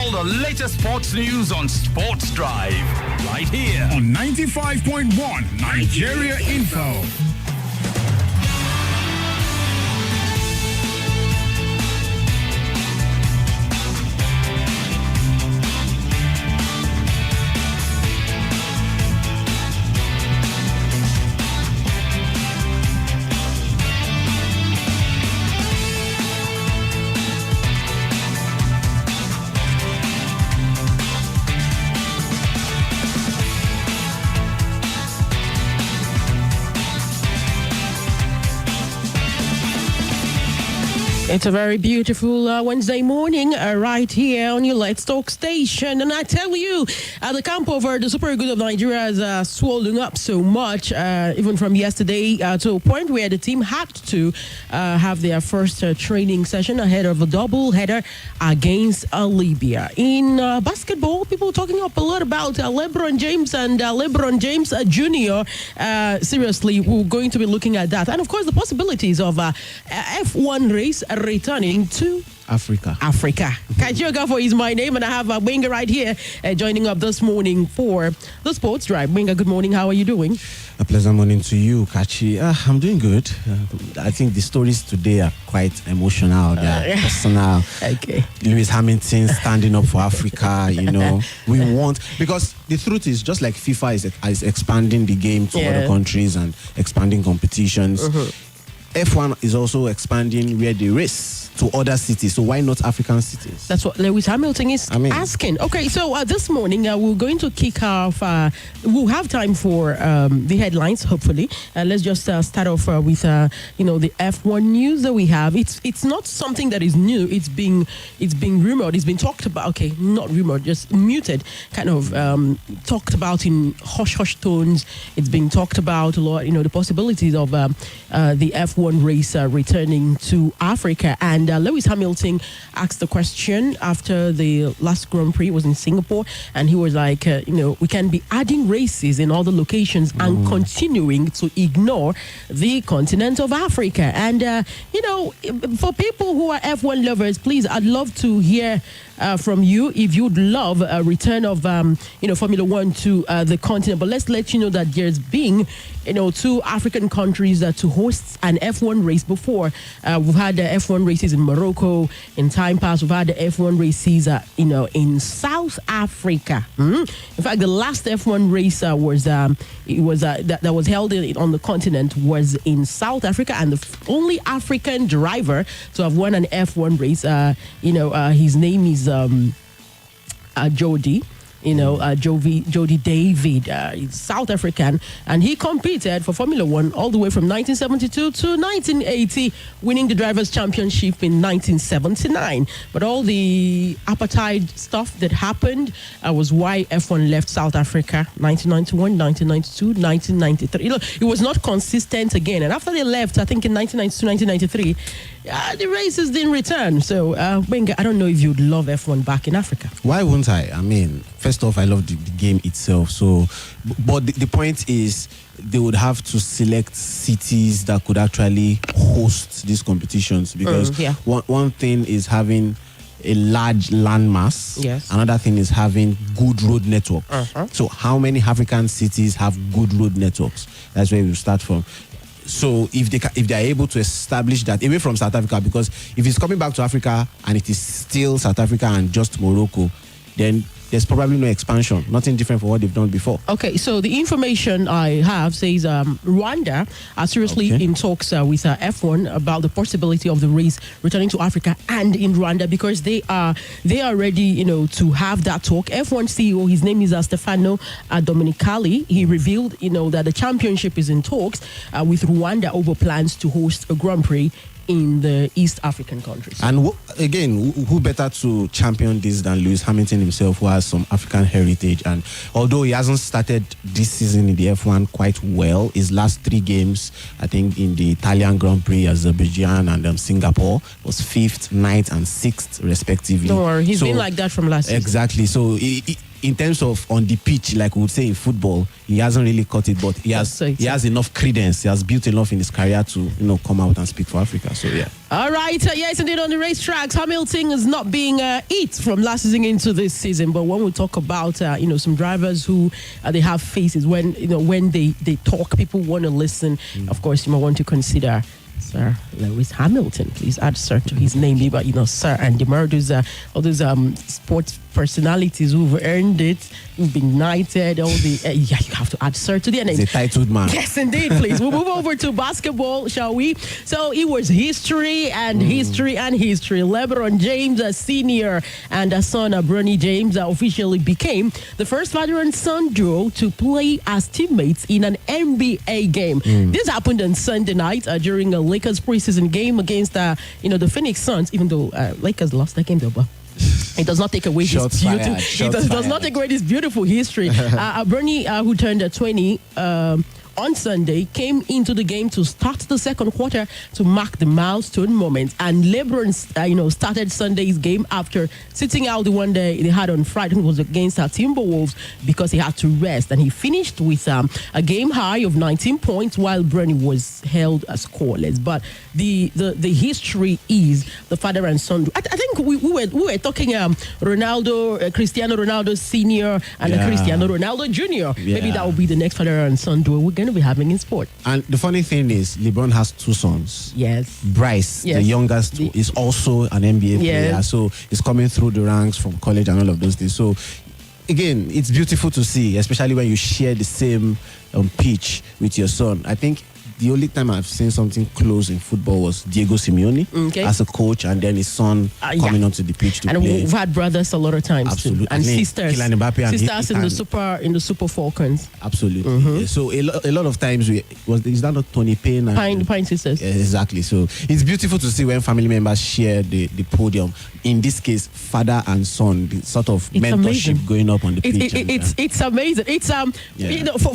All the latest sports news on Sports Drive, right here on 95.1 Nigeria Info. It's a very beautiful Wednesday morning right here on your Let's Talk station. And I tell you, the camp over the Super Eagles of Nigeria has swollen up so much, even from yesterday, to a point where the team had to have their first training session ahead of a double header against Libya. In basketball, people talking up a lot about Lebron James and Lebron James Jr. Seriously, we're going to be looking at that. And of course, the possibilities of F1 race returning to Africa. Kachioga is my name, and I have Wenga right here joining up this morning for the Sports Drive. Wenga, good morning. How are you doing? A pleasant morning to you, Kachi. I'm doing good. I think the stories today are quite emotional. They are personal. Okay. Lewis Hamilton standing up for Africa, we want, because the truth is, just like FIFA is expanding the game to other countries and expanding competitions, F1 is also expanding where they race to other cities. So why not African cities? That's what Lewis Hamilton is asking. Okay, so this morning we're going to kick off. We'll have time for the headlines, hopefully. Let's just start off with the F1 news that we have. It's not something that is new. It's being rumored. It's been talked about. Okay, not rumored, just muted. Kind of talked about in hush tones. It's been talked about a lot. The possibilities of the F1 race returning to Africa. And Lewis Hamilton asked the question after the last Grand Prix was in Singapore, and he was like, we can be adding races in other locations and continuing to ignore the continent of Africa. And, for people who are F1 lovers, please, I'd love to hear from you if you'd love a return of, Formula One to the continent. But let's let you know that there's been, two African countries to host an F1 race before. We've had F1 races in Morocco in time past. We've had the F1 races, in South Africa. In fact, the last F1 race that was held on the continent was in South Africa, and the only African driver to have won an F1 race, his name is Jody. Jody David, he's South African, and he competed for Formula One all the way from 1972 to 1980, winning the Drivers' Championship in 1979. But all the apartheid stuff that happened was why F1 left South Africa 1991, 1992, 1993. It was not consistent again. And after they left, I think in 1992, 1993, the races didn't return. So, Wenga, I don't know if you'd love F1 back in Africa. Why wouldn't I? I mean, first off, I love the game itself. So, but the point is, they would have to select cities that could actually host these competitions, because one thing is having a large landmass. Yes. Another thing is having good road network. So, how many African cities have good road networks? That's where we start from. So if they are able to establish that away from South Africa, because if it's coming back to Africa and it is still South Africa and just Morocco, then there's probably no expansion, nothing different from what they've done before. Okay, so the information I have says Rwanda are seriously in talks with F1 about the possibility of the race returning to Africa and in Rwanda, because they are ready, to have that talk. F1 CEO, his name is Stefano Domenicali. He revealed, that the championship is in talks with Rwanda over plans to host a Grand Prix in the East African countries. And who better to champion this than Lewis Hamilton himself, who has some African heritage? And although he hasn't started this season in the F1 quite well, his last 3 games, I think in the Italian Grand Prix, Azerbaijan and Singapore, was 5th, 9th and 6th respectively. Don't worry, he's been like that from last season. Exactly. So in terms of on the pitch, like we would say in football, he hasn't really caught it, but he has enough credence. He has built enough in his career to come out and speak for Africa. So yeah. All right, yes, indeed. On the racetracks, Hamilton is not being hit from last season into this season. But when we talk about some drivers who they have faces when they talk, people want to listen. Of course, you might want to consider Sir Lewis Hamilton. Please add Sir to his name, but Sir and the all those sports personalities who've earned it, who've been knighted, all the you have to add Sir to the name. He's a titled man. Yes, indeed. Please, we'll move over to basketball, shall we? So it was history and history and history. LeBron James, Senior, and son Bronny James officially became the first father and son duo to play as teammates in an NBA game. This happened on Sunday night during a Lakers preseason game against the Phoenix Suns. Even though Lakers lost that game, though, but it does not take away this beautiful history. Bronny, who turned 20 on Sunday, came into the game to start the second quarter to mark the milestone moment. And LeBron, started Sunday's game after sitting out the one day they had on Friday. It was against Timberwolves because he had to rest. And he finished with a game high of 19 points while Bronny was held scoreless. But the history is the father and son. I think we were talking Cristiano Ronaldo Senior and Cristiano Ronaldo Junior. Yeah. Maybe that will be the next father and son duo we're going to be having in sport. And the funny thing is, LeBron has two sons. Yes. Bryce, the youngest, is also an NBA player. So he's coming through the ranks from college and all of those things. So again, it's beautiful to see, especially when you share the same pitch with your son. I think the only time I've seen something close in football was Diego Simeone as a coach, and then his son coming onto the pitch to play. And we've had brothers a lot of times. Absolutely. Too. And sisters. Kylian Mbappe and in the Super Falcons. Absolutely. Yeah. So a lot of times is that not Tony Payne? And Pine sisters. Yeah, exactly. So it's beautiful to see when family members share the podium. In this case, father and son, the sort of mentorship amazing. Going up on the pitch. It's amazing. It's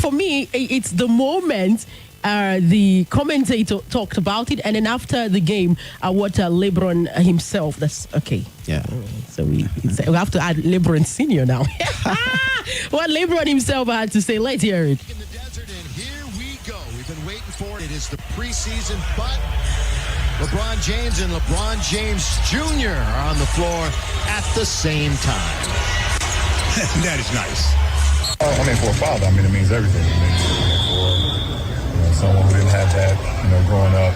for me, it's the moment. The commentator talked about it, and then after the game, what LeBron himself. That's okay. Yeah. So we have to add LeBron Senior now. What LeBron himself had to say. Let's hear it. In the desert, and here we go. We've been waiting for it. It is the preseason, but LeBron James and LeBron James Jr. are on the floor at the same time. That is nice. For a father, it means everything. Someone who didn't have that, growing up,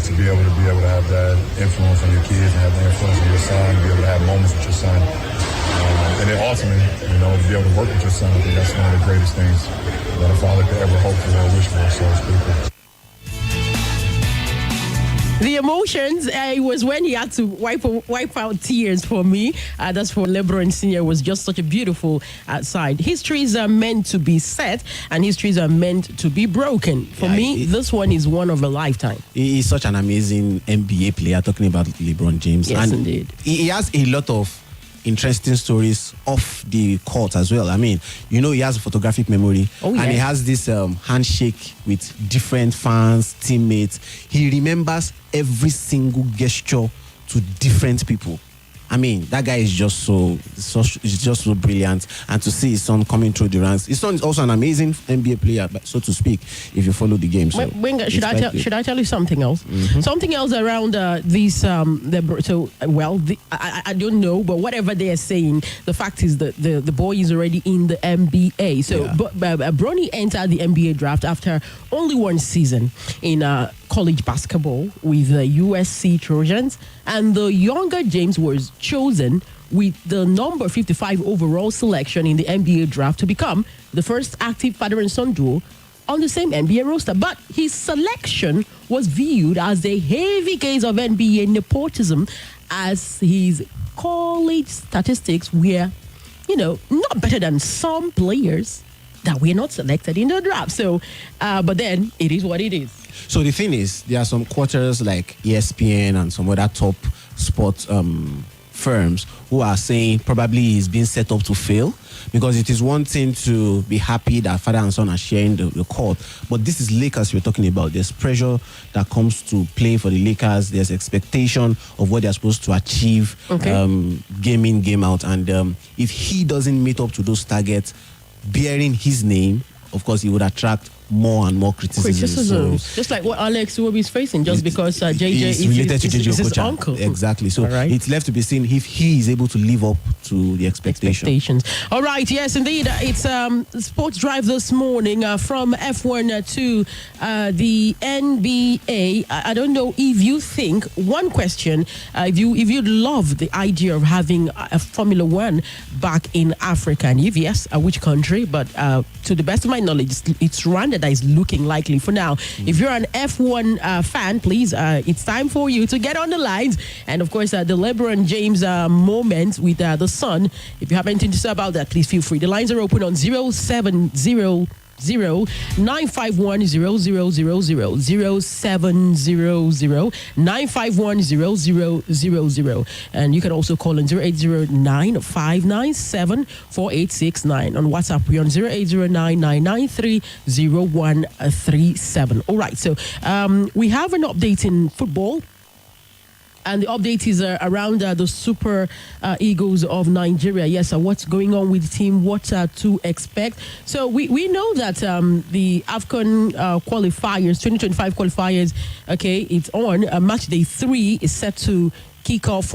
to be able to have that influence on your kids and have the influence on your son, be able to have moments with your son, and then ultimately, to be able to work with your son. I think that's one of the greatest things that a father could ever hope for or wish for. So it's pretty cool. The emotions, it was when he had to wipe out tears for me. That's for LeBron Senior. Was just such a beautiful side. Histories are meant to be set, and histories are meant to be broken. For me, this one is one of a lifetime. He is such an amazing NBA player, talking about LeBron James. Yes, and indeed. He has a lot of interesting stories off the court as well. He has a photographic memory, and he has this handshake with different fans, teammates. He remembers every single gesture to different people. That guy is just so brilliant. And to see his son coming through the ranks. His son is also an amazing NBA player, so to speak, if you follow the game. So should I tell you something else? Mm-hmm. Something else around these I don't know, but whatever they are saying, the fact is that the boy is already in the NBA. So Bronny entered the NBA draft after only one season in college basketball with the USC Trojans, and the younger James was chosen with the number 55 overall selection in the NBA draft to become the first active father and son duo on the same NBA roster. But his selection was viewed as a heavy case of NBA nepotism, as his college statistics were, not better than some players that were not selected in the draft. So, but then it is what it is. So the thing is, there are some quarters like ESPN and some other top sports firms who are saying probably he's being set up to fail, because it is one thing to be happy that father and son are sharing the court, but this is Lakers we're talking about. There's pressure that comes to playing for the Lakers. There's expectation of what they're supposed to achieve, game in, game out, and if he doesn't meet up to those targets bearing his name, of course he would attract more and more criticism. So, just like what Alex Iwobi is facing, just because JJ is related to JJ his uncle. Exactly. So it's left to be seen if he is able to live up to the expectations. All right. Yes, indeed. It's Sports Drive this morning from F1 to the NBA. I don't know if you think, one question, if you love the idea of having a Formula One back in Africa, and if yes, which country? But to the best of my knowledge, it's Rwanda that is looking likely for now. If you're an F1 fan, please, it's time for you to get on the lines. And of course, the Lebron James moment with the son. If you have anything to say about that, please feel free. The lines are open on 0700 951 0000 0700 951 0000, and you can also call on 0809 597 4869. On WhatsApp we're on 0809 993 0137. All right, so we have an update in football. And the update is around the Super Eagles of Nigeria. Yes, what's going on with the team, what to expect. So we know that the AFCON qualifiers, 2025 qualifiers, okay, it's on. Match day 3 is set to kick off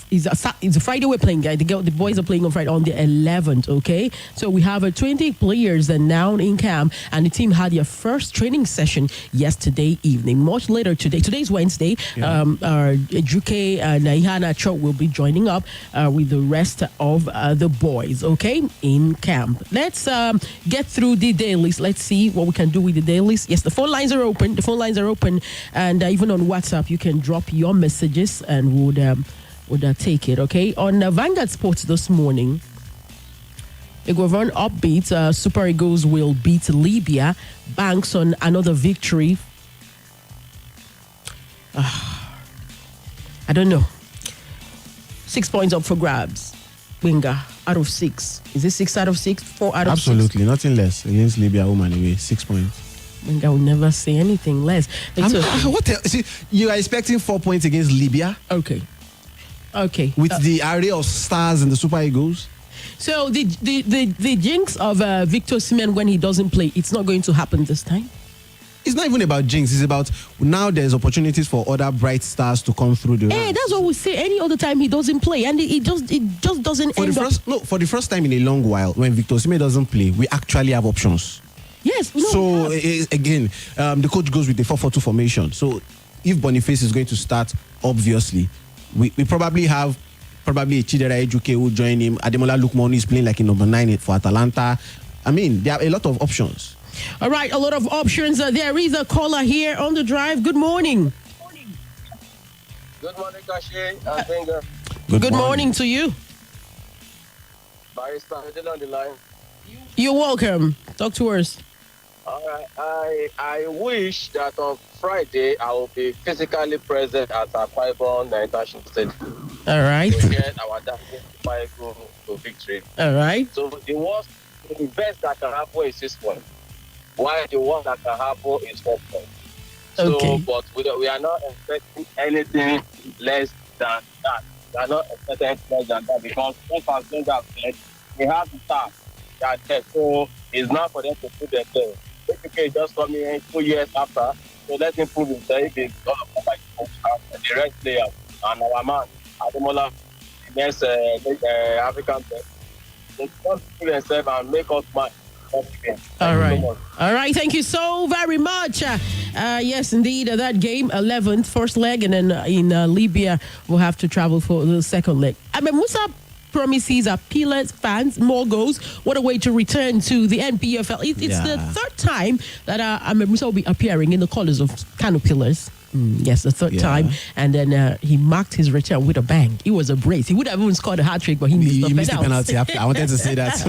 it's a Friday we're playing, guys. The boys are playing on Friday on the 11th, okay? So we have 20 players now in camp, and the team had their first training session yesterday evening. Much later today, today's Wednesday, Juke and Ihana Cho will be joining up with the rest of the boys, okay, in camp. Let's get through the dailies. Let's see what we can do with the dailies. Yes, the phone lines are open. And even on WhatsApp, you can drop your messages and would take it, okay? On Vanguard Sports this morning, Eguavon upbeat, Super Eagles will beat Libya, banks on another victory. I don't know. 6 points up for grabs. Winger, out of 6. Is it 6 out of 6? 4 out of 6? Absolutely, nothing less against Libya home anyway. 6 points. I will never say anything less. What else? See, you are expecting 4 points against Libya? Okay. With the array of stars in the Super Eagles? So the jinx of Victor Osimhen when he doesn't play, it's not going to happen this time? It's not even about jinx. It's about now there's opportunities for other bright stars to come through the ranks. That's what we say. Any other time he doesn't play, and it just doesn't for the first time in a long while, when Victor Osimhen doesn't play, we actually have options. Yes. Again, the coach goes with the 4-4-2 formation. So if Boniface is going to start, obviously, we probably have a Chidera Ejuke who join him. Ademola Lookman is playing like in number 9 for Atalanta. I mean, there are a lot of options. All right, a lot of options. There is a caller here on the drive. Good morning. Good morning, Kashi. Good morning to you. Barrister, still on the line. You're welcome. Talk to us. All right. I wish that on Friday I will be physically present at Akwa Ibom International Stadium. All right. To get our Super Eagles to victory. All right. So the best that can happen is 6 points. While the worst that can happen is 4 points. Okay. So, but we are not expecting anything less than that. We are not expecting anything less than that because as Benga said, we have to start that test. So it's not for them to put their there. Basically, just coming in 2 years after, so let him prove himself if he's going to come back to the rest players and our man, Ademola, against African players. They just prove themselves and make us mad. All right. Thank you so very much. Yes, indeed, that game, 11th, first leg, and then in Libya, we'll have to travel for the second leg. I mean, Musa promises our Pillars fans more goals. What a way to return to the NPFL. It's the third time that Musa will be appearing in the colours of Kano Pillars. Yes, the third time. And then he marked his return with a bang. It was a brace. He would have even scored a hat-trick, but he missed the penalty. I wanted to say that.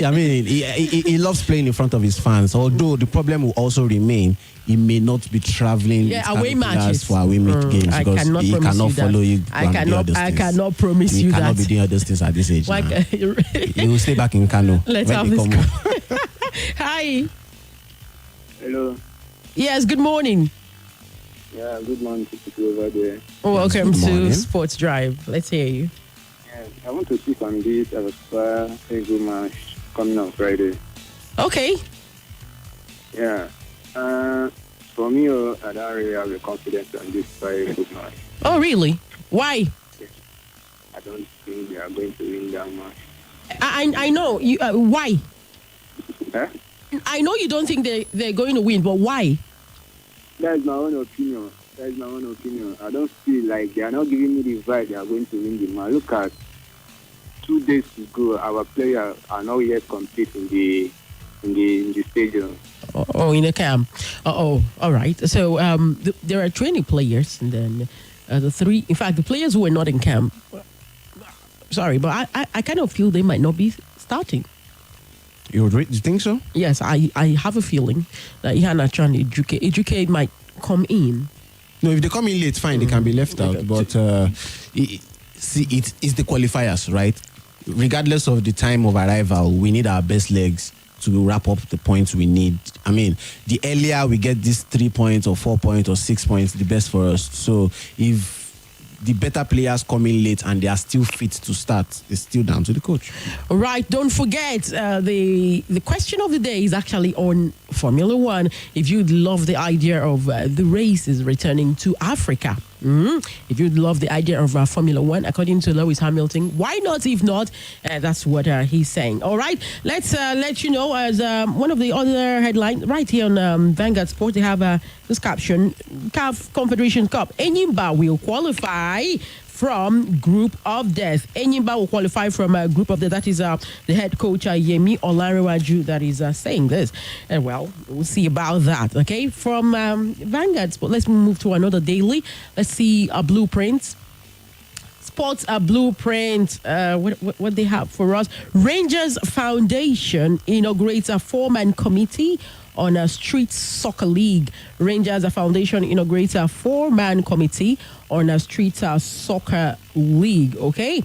I mean, he loves playing in front of his fans, although the problem will also remain. He may not be traveling away matches for away games because he cannot follow you. I cannot promise you that. He cannot be doing other things at this age. He will stay back in Kano. Let's have this. Hi. Hello. Yes, good morning. Yeah, good morning to people over there. Welcome to Sports Drive. Let's hear you. Yeah, I want to speak on this a good match coming on Friday. Okay. Yeah. For me, I don't really have the confidence on this very good match. Oh, really? Why? Yeah. I don't think they are going to win that match. I know. You, why? Huh? I know you don't think they're going to win, but why? That's my own opinion. I don't feel like they are not giving me the vibe they are going to win the match. Look at 2 days ago, our players are not yet complete in the stadium. Oh, in the camp. All right. So there are 20 players, and then the players who were not in camp. Sorry, but I kind of feel they might not be starting. You think so? Yes, I have a feeling that Iheanacho and Ejuke might come in. No, if they come in late, fine, they can be left out. But it's the qualifiers, right? Regardless of the time of arrival, we need our best legs to wrap up the points we need. I mean, the earlier we get these 3 points or 4 points or 6 points, the best for us. So if the better players come in late and they are still fit to start, it's still down to the coach. Right. Don't forget, the question of the day is actually on Formula One. If you'd love the idea of the races returning to Africa, if you'd love the idea of Formula One, according to Lewis Hamilton, why not? If not, that's what he's saying. All right. Let's let you know as one of the other headlines right here on Vanguard Sport. They have this caption: CAF Confederation Cup. Enyimba will qualify from Group of Death. Enyimba will qualify from a Group of Death. That is the head coach Yemi Olanrewaju that is saying this. And well, we'll see about that. Okay, from Vanguard Sport, let's move to another daily. Let's see a blueprint. Sports a blueprint. What they have for us? Rangers Foundation inaugurates a 4-man committee on a street soccer league. Rangers Foundation inaugurates a 4-man committee on a street soccer league. Okay.